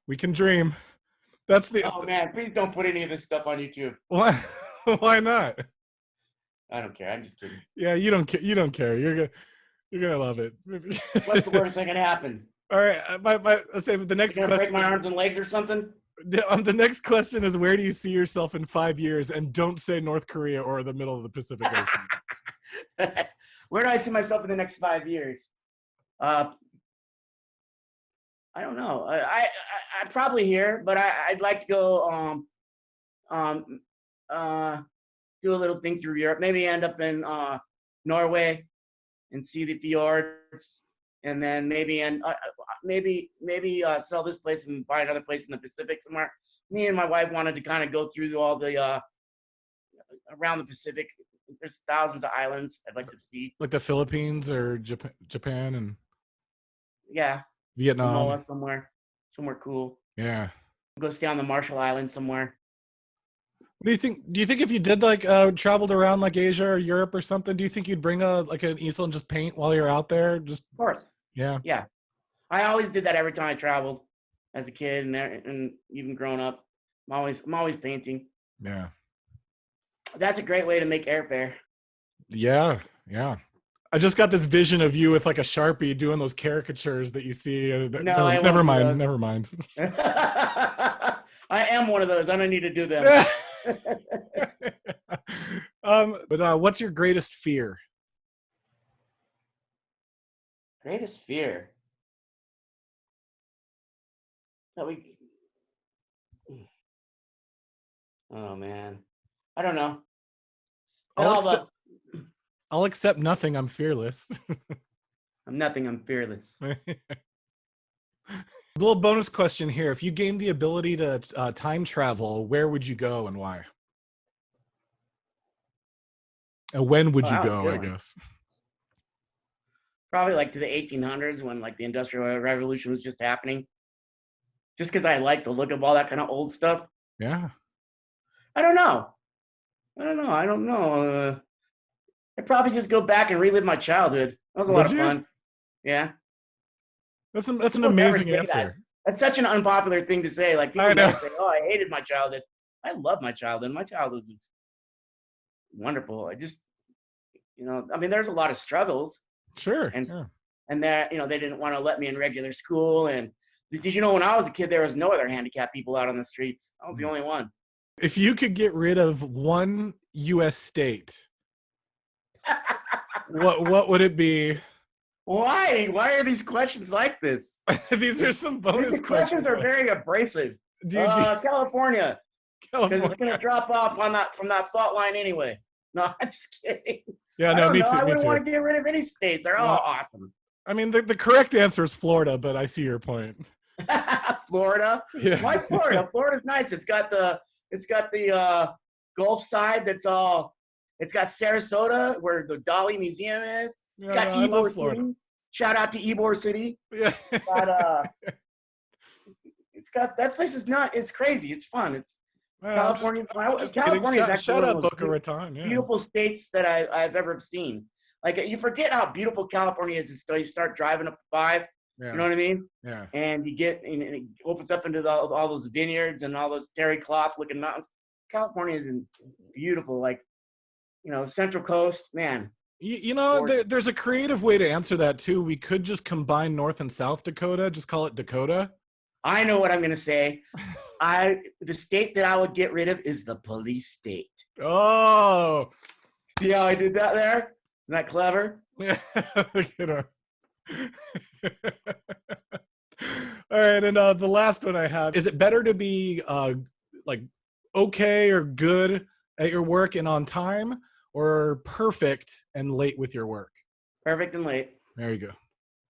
We can dream. That's the.
Oh man, please don't put any of this stuff on YouTube.
Why? Why not?
I don't care. I'm just kidding.
Yeah, you don't care. You don't care. You're gonna love it.
What's the worst that can happen?
All right. Let's say the next
You're gonna
question.
break my arms and legs or something?
The next question is, where do you see yourself in 5 years? And don't say North Korea or the middle of the Pacific Ocean.
Where do I see myself in the next 5 years? I don't know. I probably here, but I'd like to go do a little thing through Europe. Maybe end up in Norway and see the fjords, and then maybe sell this place and buy another place in the Pacific somewhere. Me and my wife wanted to kind of go through all the around the Pacific. There's thousands of islands I'd like to see.
Like the Philippines or Japan and
Yeah,
Vietnam.
Samoa, somewhere cool.
Yeah.
Go stay on the Marshall Islands somewhere.
What do you think? Do you think if you did like traveled around like Asia or Europe or something, do you think you'd bring an easel and just paint while you're out there? Just
Of course.
yeah.
Yeah. I always did that every time I traveled as a kid and even growing up. I'm always painting.
Yeah.
That's a great way to make airfare.
Yeah. Yeah. I just got this vision of you with like a Sharpie doing those caricatures that you see. Never mind. Never mind.
I am one of those. I don't need to do them.
But what's your greatest fear?
Greatest fear. Oh man. I don't know.
I'll accept nothing. I'm fearless.
I'm nothing. I'm fearless.
A little bonus question here. If you gained the ability to time travel, where would you go and why? And when would you go, I guess?
Probably like to the 1800s when like the Industrial Revolution was just happening. Just because I like the look of all that kind of old stuff.
Yeah.
I don't know. I'd probably just go back and relive my childhood. That was a lot of fun. Yeah.
That's an amazing answer.
That's such an unpopular thing to say. Like people
never
say, "Oh, I hated my childhood." I love my childhood. My childhood was wonderful. I just, I mean, there's a lot of struggles.
Sure.
And that, they didn't want to let me in regular school. And did you know when I was a kid, there was no other handicapped people out on the streets? I was the only one.
If you could get rid of one U.S. state, what would it be?
Why? Why are these questions like this?
These are some bonus
These questions are very abrasive. California. Because it's going to drop off from that fault line anyway. No, I'm just kidding.
Yeah, no, me too.
I wouldn't want to get rid of any state. They're all awesome.
I mean, the correct answer is Florida, but I see your point.
Florida?
Yeah.
Why Florida? Florida's nice. It's got the Gulf side that's all. It's got Sarasota, where the Dali Museum is. It's got Ybor City. Shout out to Ybor City.
Yeah.
It's got that place is not. It's crazy. It's fun. It's California.
California is actually
shout out
Boca Raton. Yeah.
Beautiful states that I've ever seen. Like you forget how beautiful California is until you start driving up 5.
Yeah.
You know what I mean?
Yeah.
And you get, and it opens up into all those vineyards and all those terry cloth looking mountains. California is beautiful. Like, you know, Central Coast, man.
You know, there's a creative way to answer that too. We could just combine North and South Dakota, just call it Dakota.
I know what I'm going to say. The state that I would get rid of is the police state.
Oh.
See how I did that there? Isn't that clever?
Yeah. You know. All right, and the last one I have, is it better to be like okay or good at your work and on time, or perfect and late with your work?
Perfect and late.
There you go.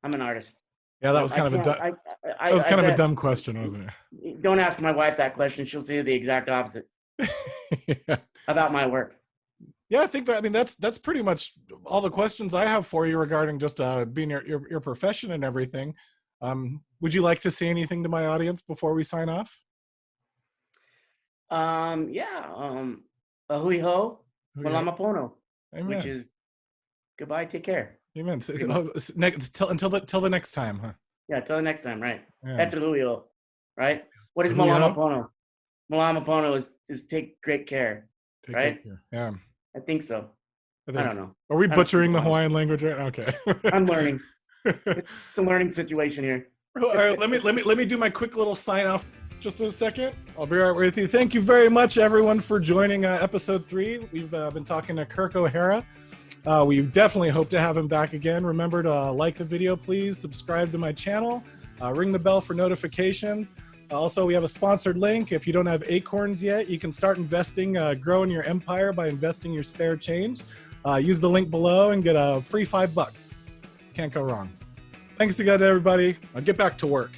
I'm an artist.
Yeah, that was kind of a dumb question, wasn't
it? Don't ask my wife that question. She'll say the exact opposite.
Yeah.
About my work.
Yeah, I think that, I mean, that's pretty much all the questions I have for you regarding just being your profession and everything. Would you like to say anything to my audience before we sign off?
Ahui ho,
Okay.
malamapono,
Amen.
which is goodbye, take care.
Amen. Till the next time, huh?
Yeah, till the next time, right?
Yeah.
That's a hui ho, right? What is
Hui ho?
malamapono? Malamapono is take great care,
Take
right?
care. Yeah.
I think so. I don't know.
Are we
I don't
butchering the
speak
Hawaiian language right now? Okay.
I'm learning. It's a learning situation here.
All right, let me do my quick little sign off. Just in a second. I'll be right with you. Thank you very much, everyone, for joining episode 3. We've been talking to Kirk O'Hara. We definitely hope to have him back again. Remember to like the video, please. Subscribe to my channel. Ring the bell for notifications. Also, we have a sponsored link. If you don't have acorns yet, you can start investing, growing your empire by investing your spare change. Use the link below and get a free $5. Can't go wrong. Thanks again, everybody. I'll get back to work.